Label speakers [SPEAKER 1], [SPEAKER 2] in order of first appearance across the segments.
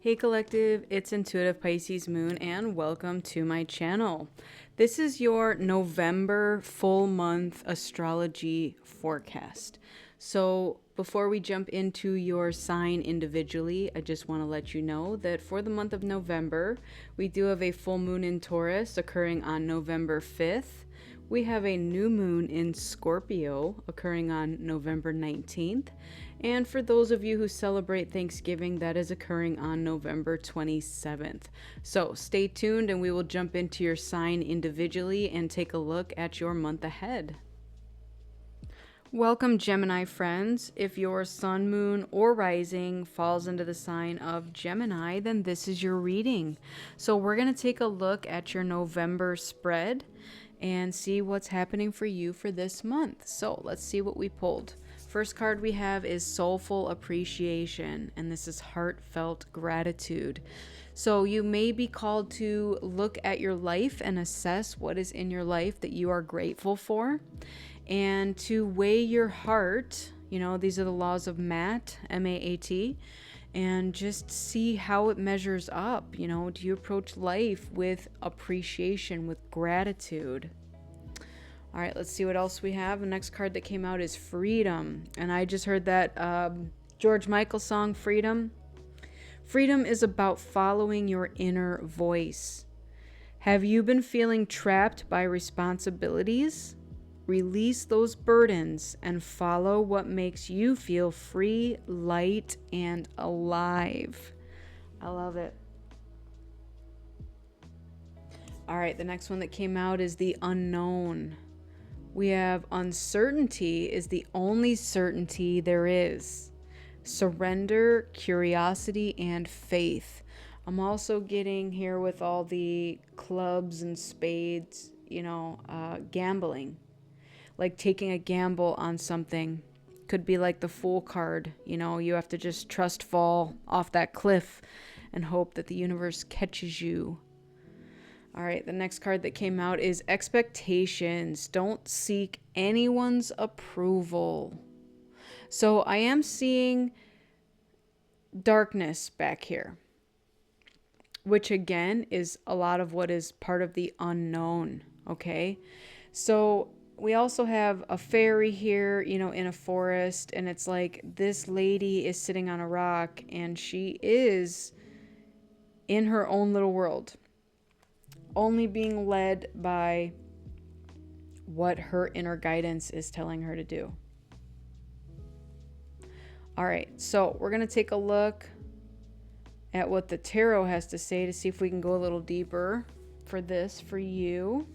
[SPEAKER 1] Hey Collective, it's Intuitive Pisces Moon and welcome to my channel. This is your November full month astrology forecast. So before we jump into your sign individually, I just want to let you know that for the month of November, we do have a full moon in Taurus occurring on November 5th. We have a new moon in Scorpio occurring on November 19th. And for those of you who celebrate Thanksgiving, that is occurring on November 27th. So stay tuned and we will jump into your sign individually and take a look at your month ahead. Welcome, Gemini friends. If your sun, moon, or rising falls into the sign of Gemini, then this is your reading. So we're going to take a look at your November spread and see what's happening for you for this month. So let's see what we pulled. First card we have is Soulful Appreciation, and this is Heartfelt Gratitude. So you may be called to look at your life and assess what is in your life that you are grateful for, and to weigh your heart. You know, these are the laws of Maat, M-A-A-T, and just see how it measures up. You know, do you approach life with appreciation, with gratitude? All right, let's see what else we have. The next card that came out is Freedom. And I just heard that George Michael song, Freedom. Freedom is about following your inner voice. Have you been feeling trapped by responsibilities? Release those burdens and follow what makes you feel free, light, and alive. I love it. All right, the next one that came out is the Unknown. We have uncertainty is the only certainty there is. Surrender, curiosity, and faith. I'm also getting here with all the clubs and spades, gambling. Like taking a gamble on something. Could be like the Fool card. You have to just trust fall off that cliff and hope that the universe catches you. All right, the next card that came out is Expectations. Don't seek anyone's approval. So I am seeing darkness back here, which again is a lot of what is part of the unknown, okay? So we also have a fairy here, in a forest, and it's like this lady is sitting on a rock and she is in her own little world, only being led by what her inner guidance is telling her to do. All right, so we're going to take a look at what the tarot has to say to see if we can go a little deeper for this for you.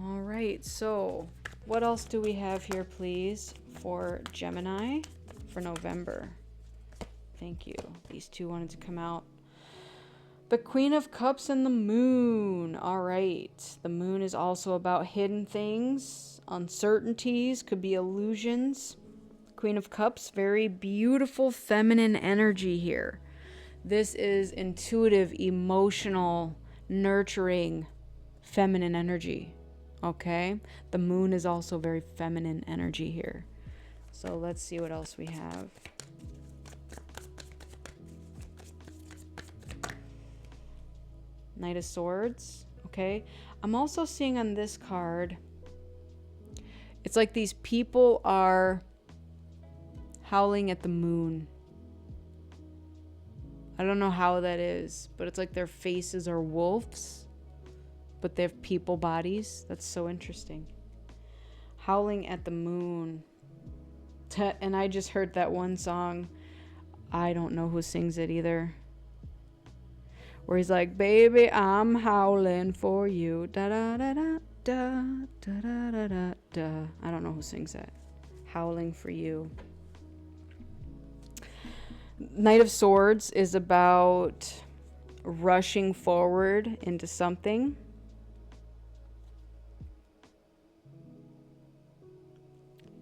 [SPEAKER 1] All right, so what else do we have here, please, for Gemini for November? Thank you. These two wanted to come out. The Queen of Cups and the Moon. All right. The moon is also about hidden things, uncertainties, could be illusions. Queen of Cups, very beautiful feminine energy here. This is intuitive, emotional, nurturing, feminine energy. Okay? The moon is also very feminine energy here. So let's see what else we have. Knight of Swords. Okay? I'm also seeing on this card, it's like these people are howling at the moon. I don't know how that is, but it's like their faces are wolves, but they have people bodies. That's so interesting. Howling at the moon. And I just heard that one song. I don't know who sings it either. Where he's like, baby, I'm howling for you. Da da da da da da da da da da. I don't know who sings that. Howling for you. Knight of Swords is about rushing forward into something.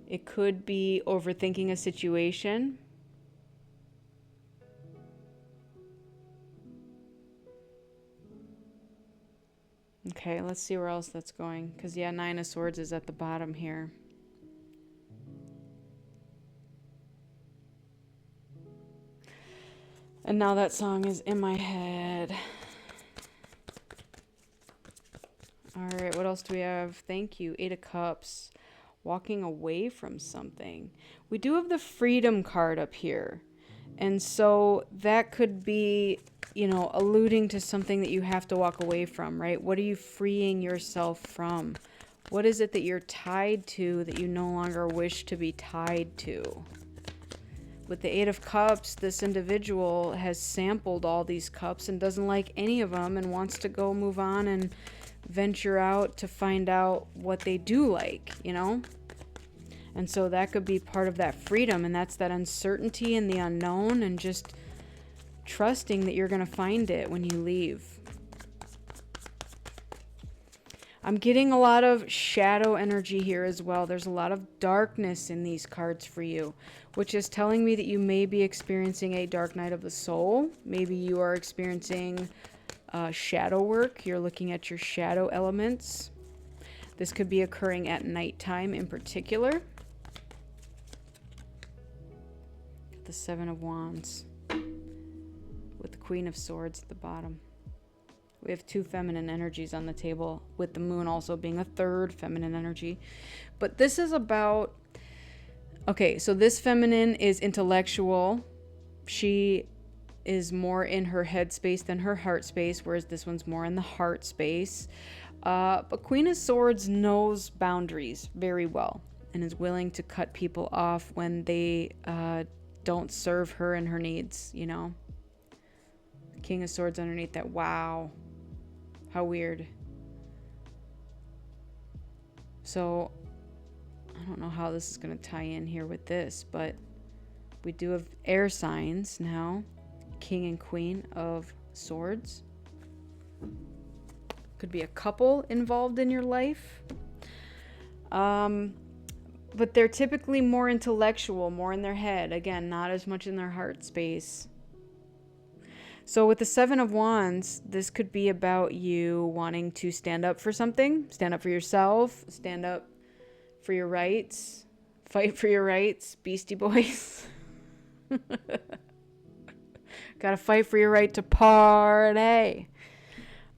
[SPEAKER 1] It could be overthinking a situation. Okay, let's see where else that's going. Because, yeah, Nine of Swords is at the bottom here. And now that song is in my head. All right, what else do we have? Thank you. 8 of Cups. Walking away from something. We do have the Freedom card up here. And so that could be, you know, alluding to something that you have to walk away from, right? What are you freeing yourself from? What is it that you're tied to that you no longer wish to be tied to? With the 8 of Cups, this individual has sampled all these cups and doesn't like any of them and wants to go move on and venture out to find out what they do like, you know? And so that could be part of that freedom, and that's that uncertainty and the unknown and just trusting that you're going to find it when you leave. I'm getting a lot of shadow energy here as well. There's a lot of darkness in these cards for you, which is telling me that you may be experiencing a dark night of the soul. Maybe you are experiencing shadow work. You're looking at your shadow elements. This could be occurring at nighttime in particular. The 7 of Wands with the Queen of Swords at the bottom. We have 2 feminine energies on the table, with the moon also being a 3rd feminine energy. But this is about, okay, so this feminine is intellectual. She is more in her head space than her heart space, whereas this one's more in the heart space. But Queen of Swords knows boundaries very well and is willing to cut people off when they don't serve her and her needs, you know? King of Swords underneath that. Wow. How weird. So, I don't know how this is going to tie in here with this, but we do have air signs now. King and Queen of Swords. Could be a couple involved in your life. But they're typically more intellectual, more in their head. Again, not as much in their heart space. So with the 7 of Wands, this could be about you wanting to stand up for something, stand up for yourself, stand up for your rights, fight for your rights, Beastie Boys. Gotta fight for your right to party.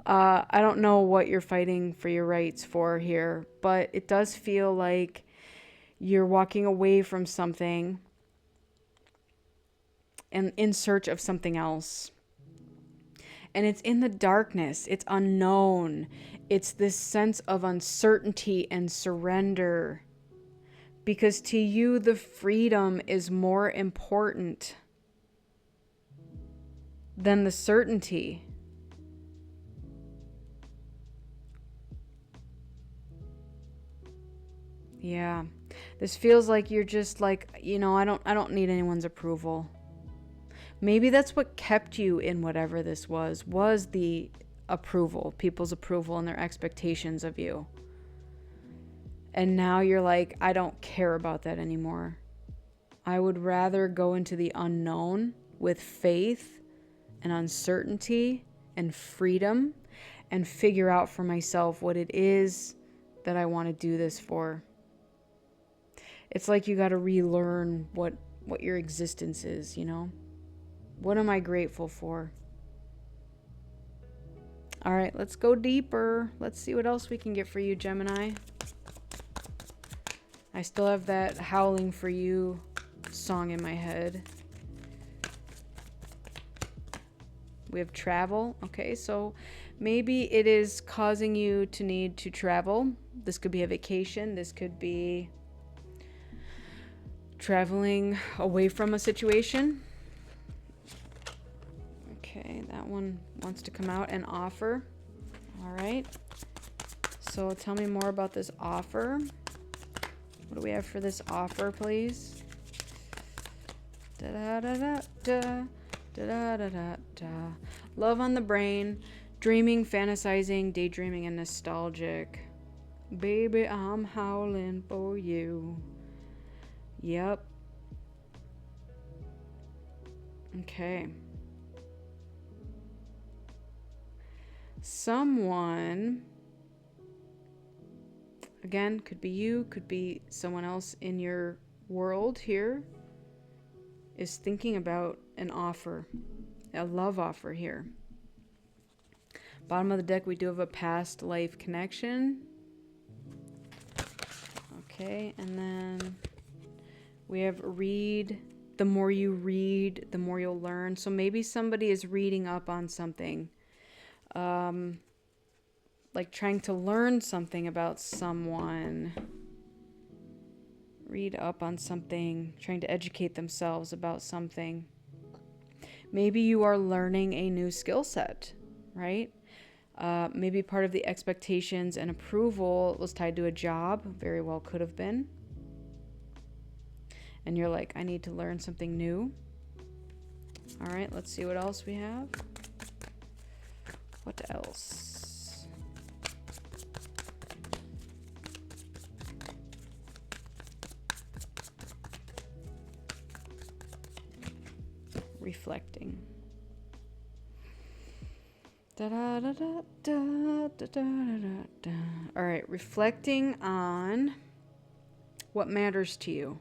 [SPEAKER 1] I don't know what you're fighting for your rights for here, but it does feel like you're walking away from something and in search of something else. And it's in the darkness. It's unknown. It's this sense of uncertainty and surrender. Because to you, the freedom is more important than the certainty. Yeah. This feels like you're just like, you know, I don't need anyone's approval. Maybe that's what kept you in whatever this was the approval, people's approval and their expectations of you. And now you're like, I don't care about that anymore. I would rather go into the unknown with faith and uncertainty and freedom and figure out for myself what it is that I want to do this for. It's like you got to relearn what your existence is, you know? What am I grateful for? All right, let's go deeper. Let's see what else we can get for you, Gemini. I still have that Howling for You song in my head. We have travel. Okay, so maybe it is causing you to need to travel. This could be a vacation. This could be traveling away from a situation. Okay, that one wants to come out and offer. All right. So tell me more about this offer. What do we have for this offer, please? Da-da-da-da-da. Da-da-da-da-da. Love on the brain. Dreaming, fantasizing, daydreaming, and nostalgic. Baby, I'm howling for you. Yep. Okay. Someone, again, could be you, could be someone else in your world here, is thinking about an offer. A love offer here. Bottom of the deck, we do have a past life connection. Okay, and then we have read. The more you read, the more you'll learn. So maybe somebody is reading up on something. Like trying to learn something about someone. Read up on something, trying to educate themselves about something. Maybe you are learning a new skill set, right? Maybe part of the expectations and approval was tied to a job. Very well could have been. And you're like, I need to learn something new. All right, let's see what else we have. What else? Reflecting. Da, da, da, da, da, da, da, da. All right, reflecting on what matters to you.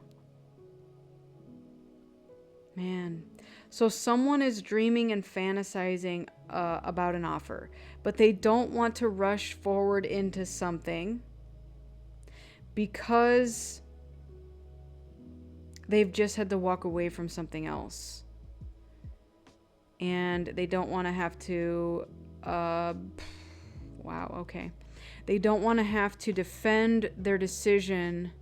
[SPEAKER 1] Man, so someone is dreaming and fantasizing about an offer, but they don't want to rush forward into something because they've just had to walk away from something else. And they don't want to have to, They don't want to have to defend their decision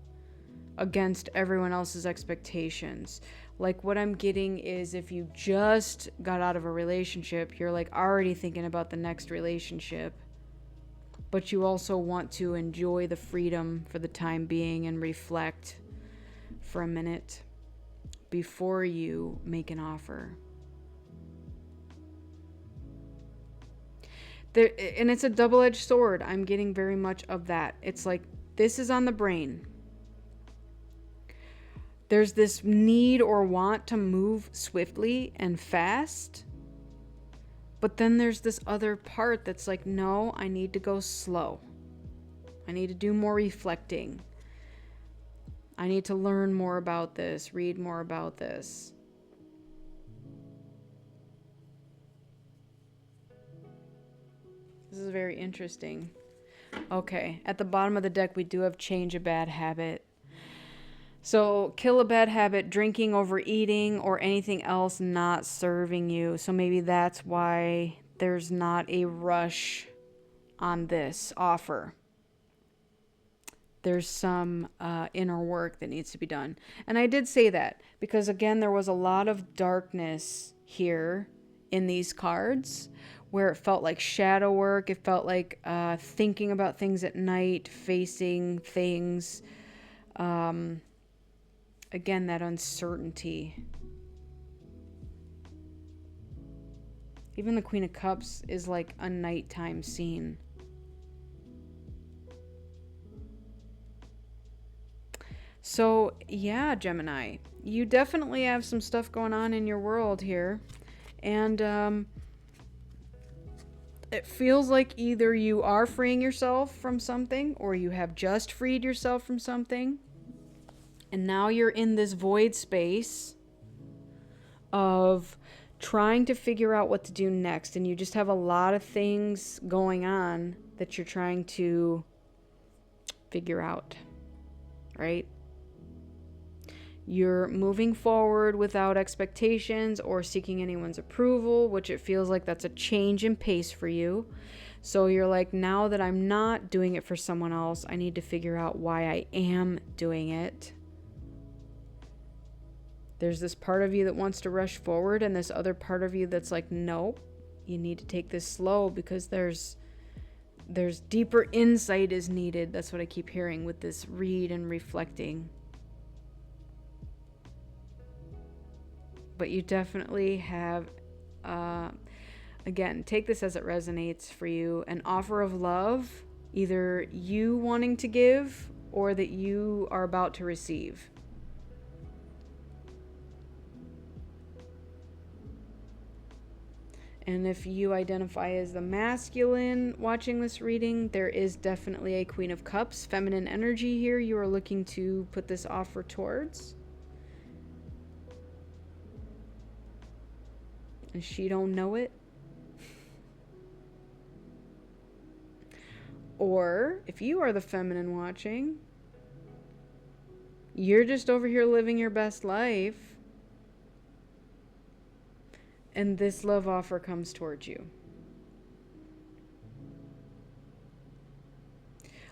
[SPEAKER 1] against everyone else's expectations. Like what I'm getting is if you just got out of a relationship, you're like already thinking about the next relationship, but you also want to enjoy the freedom for the time being and reflect for a minute before you make an offer. There, and it's a double-edged sword. I'm getting very much of that. It's like this is on the brain. There's this need or want to move swiftly and fast. But then there's this other part that's like, no, I need to go slow. I need to do more reflecting. I need to learn more about this, read more about this. This is very interesting. Okay, at the bottom of the deck, we do have change a bad habit. So kill a bad habit, drinking, overeating, or anything else not serving you. So maybe that's why there's not a rush on this offer. There's some inner work that needs to be done. And I did say that because, again, there was a lot of darkness here in these cards where it felt like shadow work. It felt like thinking about things at night, facing things. Again, that uncertainty. Even the Queen of Cups is like a nighttime scene. So, yeah, Gemini, you definitely have some stuff going on in your world here. And it feels like either you are freeing yourself from something or you have just freed yourself from something. And now you're in this void space of trying to figure out what to do next. And you just have a lot of things going on that you're trying to figure out, right? You're moving forward without expectations or seeking anyone's approval, which it feels like that's a change in pace for you. So you're like, now that I'm not doing it for someone else, I need to figure out why I am doing it. There's this part of you that wants to rush forward and this other part of you that's like, nope, you need to take this slow because there's deeper insight is needed. That's what I keep hearing with this read and reflecting. But you definitely have, again, take this as it resonates for you, an offer of love, either you wanting to give or that you are about to receive. And if you identify as the masculine watching this reading, there is definitely a Queen of Cups, feminine energy here you are looking to put this offer towards. and she don't know it. Or if you are the feminine watching, you're just over here living your best life, and this love offer comes towards you.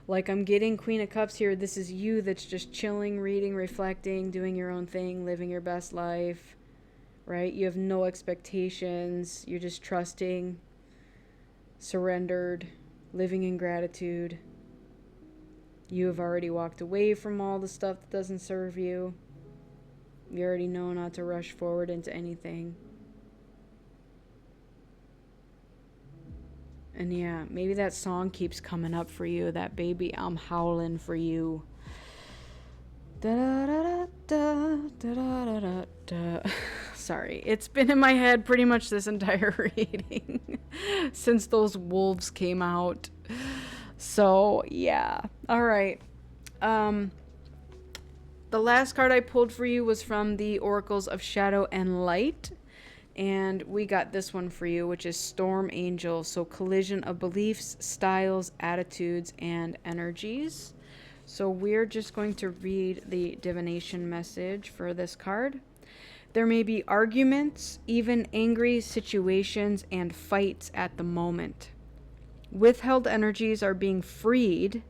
[SPEAKER 1] Like, I'm getting Queen of Cups here. This is you that's just chilling, reading, reflecting, doing your own thing, living your best life, right? You have no expectations. You're just trusting, surrendered, living in gratitude. You have already walked away from all the stuff that doesn't serve you. You already know not to rush forward into anything. And yeah, maybe that song keeps coming up for you. That Baby, I'm Howling for You. Sorry, it's been in my head pretty much this entire reading since those wolves came out. So yeah, all right. The last card I pulled for you was from the Oracles of Shadow and Light. And we got this one for you, which is Storm Angel. So collision of beliefs, styles, attitudes, and energies. So we're just going to read the divination message for this card. There may be arguments, even angry situations, and fights at the moment. Withheld energies are being freed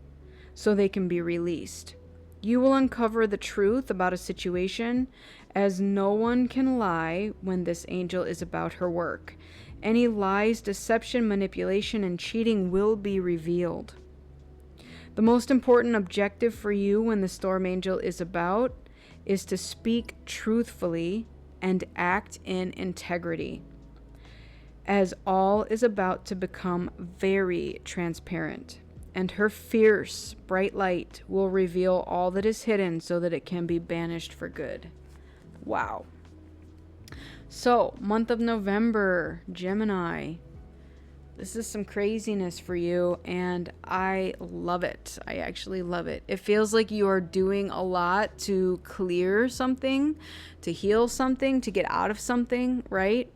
[SPEAKER 1] so they can be released. You will uncover the truth about a situation, as no one can lie when this angel is about her work. Any lies, deception, manipulation, and cheating will be revealed. The most important objective for you when the storm angel is about is to speak truthfully and act in integrity, as all is about to become very transparent. And her fierce, bright light will reveal all that is hidden so that it can be banished for good. Wow. So, month of November, Gemini. This is some craziness for you, and I love it. I actually love it. It feels like you are doing a lot to clear something, to heal something, to get out of something, right?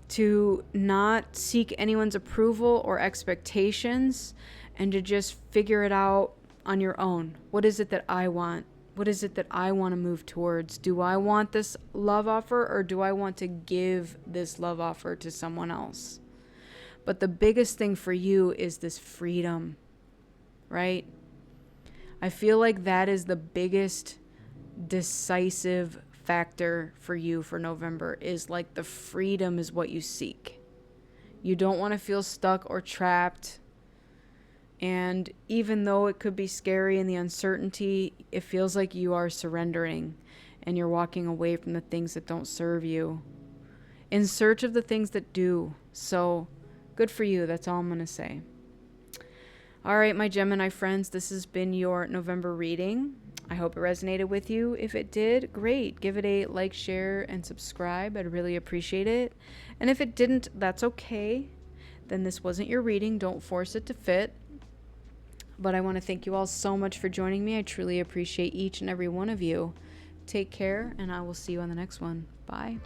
[SPEAKER 1] To not seek anyone's approval or expectations, and to just figure it out on your own. What is it that I want? What is it that I want to move towards? Do I want this love offer, or do I want to give this love offer to someone else? But the biggest thing for you is this freedom, right? I feel like that is the biggest decisive factor for you for November, is like the freedom is what you seek. You don't want to feel stuck or trapped. And even though it could be scary and the uncertainty, it feels like you are surrendering and you're walking away from the things that don't serve you in search of the things that do. So good for you. That's all I'm going to say. All right, my Gemini friends, this has been your November reading. I hope it resonated with you. If it did, great. Give it a like, share, and subscribe. I'd really appreciate it. And if it didn't, that's okay. Then this wasn't your reading. Don't force it to fit. But I want to thank you all so much for joining me. I truly appreciate each and every one of you. Take care, and I will see you on the next one. Bye.